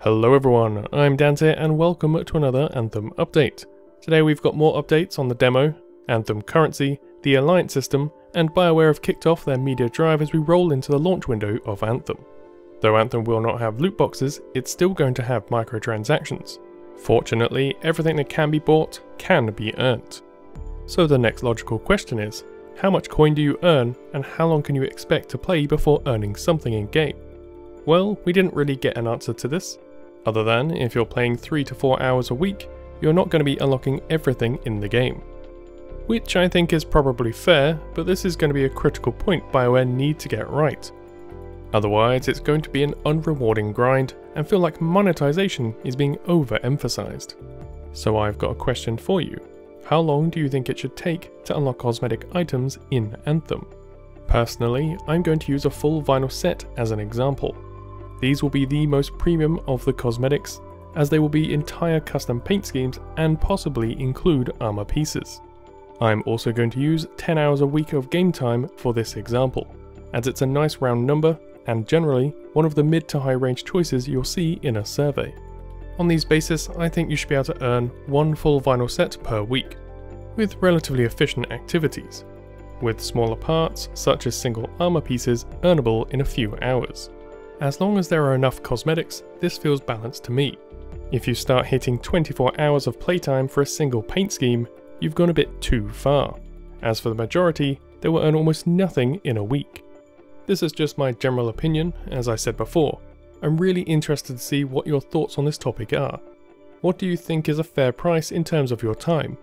Hello everyone, I'm Dante and welcome to another Anthem update. Today we've got more updates on the demo, Anthem currency, the alliance system, and Bioware have kicked off their media drive as we roll into the launch window of Anthem. Though Anthem will not have loot boxes, it's still going to have microtransactions. Fortunately, everything that can be bought can be earned. So the next logical question is, how much coin do you earn and how long can you expect to play before earning something in game? Well, we didn't really get an answer to this, other than if you're playing 3 to 4 hours a week, you're not going to be unlocking everything in the game. Which I think is probably fair, but this is going to be a critical point Bioware need to get right. Otherwise, it's going to be an unrewarding grind and feel like monetization is being overemphasized. So I've got a question for you. How long do you think it should take to unlock cosmetic items in Anthem? Personally, I'm going to use a full vinyl set as an example. These will be the most premium of the cosmetics, as they will be entire custom paint schemes and possibly include armor pieces. I'm also going to use 10 hours a week of game time for this example, as it's a nice round number and generally one of the mid to high range choices you'll see in a survey. On these basis, I think you should be able to earn one full vinyl set per week, with relatively efficient activities, with smaller parts such as single armor pieces earnable in a few hours. As long as there are enough cosmetics, this feels balanced to me. If you start hitting 24 hours of playtime for a single paint scheme, you've gone a bit too far. As for the majority, they will earn almost nothing in a week. This is just my general opinion, as I said before. I'm really interested to see what your thoughts on this topic are. What do you think is a fair price in terms of your time?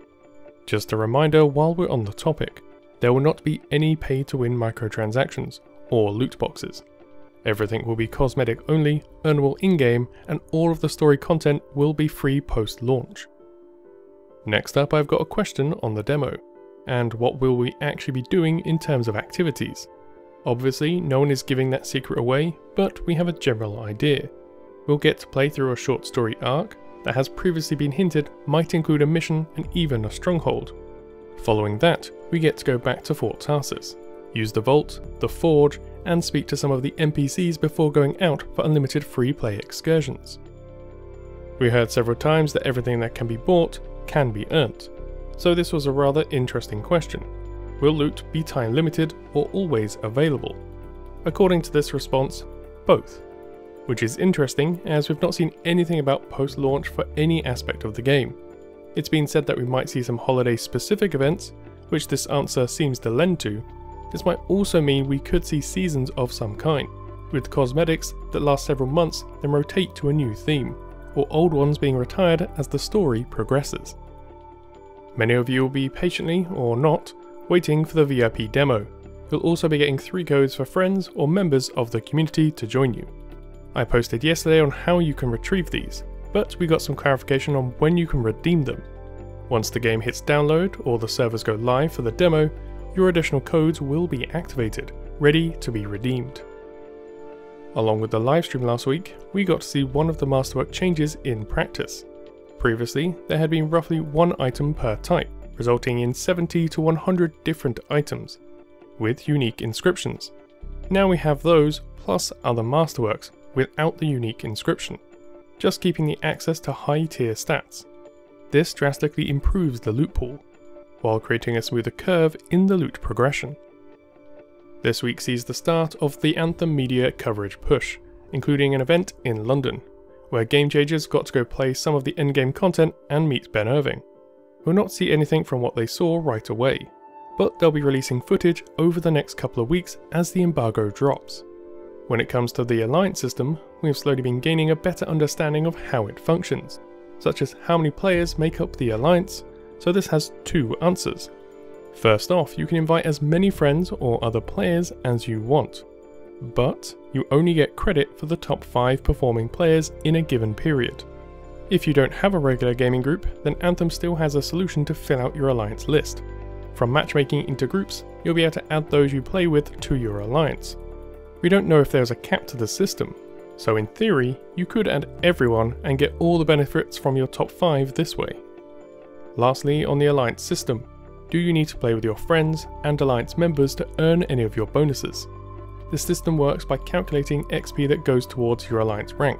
Just a reminder while we're on the topic, there will not be any pay-to-win microtransactions or loot boxes. Everything will be cosmetic only, earnable in-game, and all of the story content will be free post-launch. Next up, I've got a question on the demo, and what will we actually be doing in terms of activities? Obviously, no one is giving that secret away, but we have a general idea. We'll get to play through a short story arc that has previously been hinted might include a mission and even a stronghold. Following that, we get to go back to Fort Tarsus, use the vault, the forge, and speak to some of the NPCs before going out for unlimited free play excursions. We heard several times that everything that can be bought can be earned, so this was a rather interesting question. Will loot be time limited or always available? According to this response, both. Which is interesting as we've not seen anything about post-launch for any aspect of the game. It's been said that we might see some holiday specific events, which this answer seems to lend to. This might also mean we could see seasons of some kind, with cosmetics that last several months then rotate to a new theme, or old ones being retired as the story progresses. Many of you will be patiently, or not, waiting for the VIP demo. You'll also be getting 3 codes for friends or members of the community to join you. I posted yesterday on how you can retrieve these, but we got some clarification on when you can redeem them. Once the game hits download or the servers go live for the demo, your additional codes will be activated, ready to be redeemed. Along with the livestream last week, we got to see one of the Masterwork Changes in practice. Previously, there had been roughly 1 item per type, resulting in 70 to 100 different items, with unique inscriptions. Now we have those, plus other Masterworks, without the unique inscription, just keeping the access to high tier stats. This drastically improves the loot pool, while creating a smoother curve in the loot progression. This week sees the start of the Anthem media coverage push, including an event in London, where Game Changers got to go play some of the endgame content and meet Ben Irving. We'll not see anything from what they saw right away, but they'll be releasing footage over the next couple of weeks as the embargo drops. When it comes to the alliance system, we have slowly been gaining a better understanding of how it functions, such as how many players make up the alliance. So this has 2 answers. First off, you can invite as many friends or other players as you want, but you only get credit for the top 5 performing players in a given period. If you don't have a regular gaming group, then Anthem still has a solution to fill out your alliance list. From matchmaking into groups, you'll be able to add those you play with to your alliance. We don't know if there's a cap to the system, so in theory, you could add everyone and get all the benefits from your top 5 this way. Lastly, on the alliance system, do you need to play with your friends and alliance members to earn any of your bonuses? The system works by calculating XP that goes towards your alliance rank.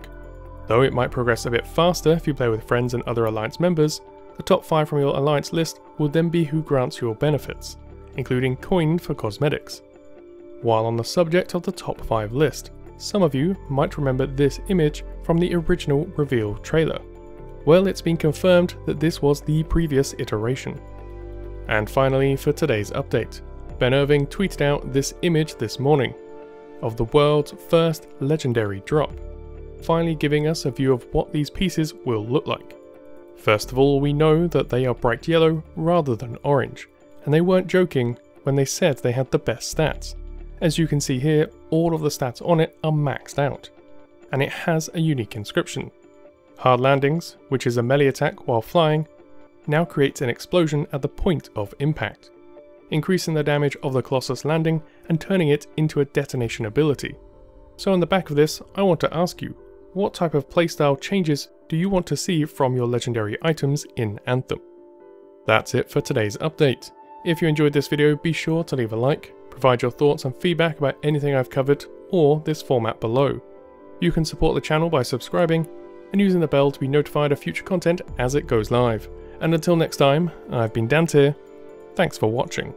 Though it might progress a bit faster if you play with friends and other Alliance members, the top 5 from your Alliance list will then be who grants your benefits, including coin for cosmetics. While on the subject of the top 5 list, some of you might remember this image from the original reveal trailer. Well, it's been confirmed that this was the previous iteration. And finally, for today's update, Ben Irving tweeted out this image this morning of the world's first legendary drop, finally giving us a view of what these pieces will look like. First of all, we know that they are bright yellow rather than orange, and they weren't joking when they said they had the best stats. As you can see here, all of the stats on it are maxed out, and it has a unique inscription. Hard landings, which is a melee attack while flying, now creates an explosion at the point of impact, increasing the damage of the Colossus landing and turning it into a detonation ability. So on the back of this, I want to ask you, what type of playstyle changes do you want to see from your legendary items in Anthem? That's it for today's update. If you enjoyed this video, be sure to leave a like, provide your thoughts and feedback about anything I've covered or this format below. You can support the channel by subscribing and using the bell to be notified of future content as it goes live. And until next time, I've been Dante, thanks for watching.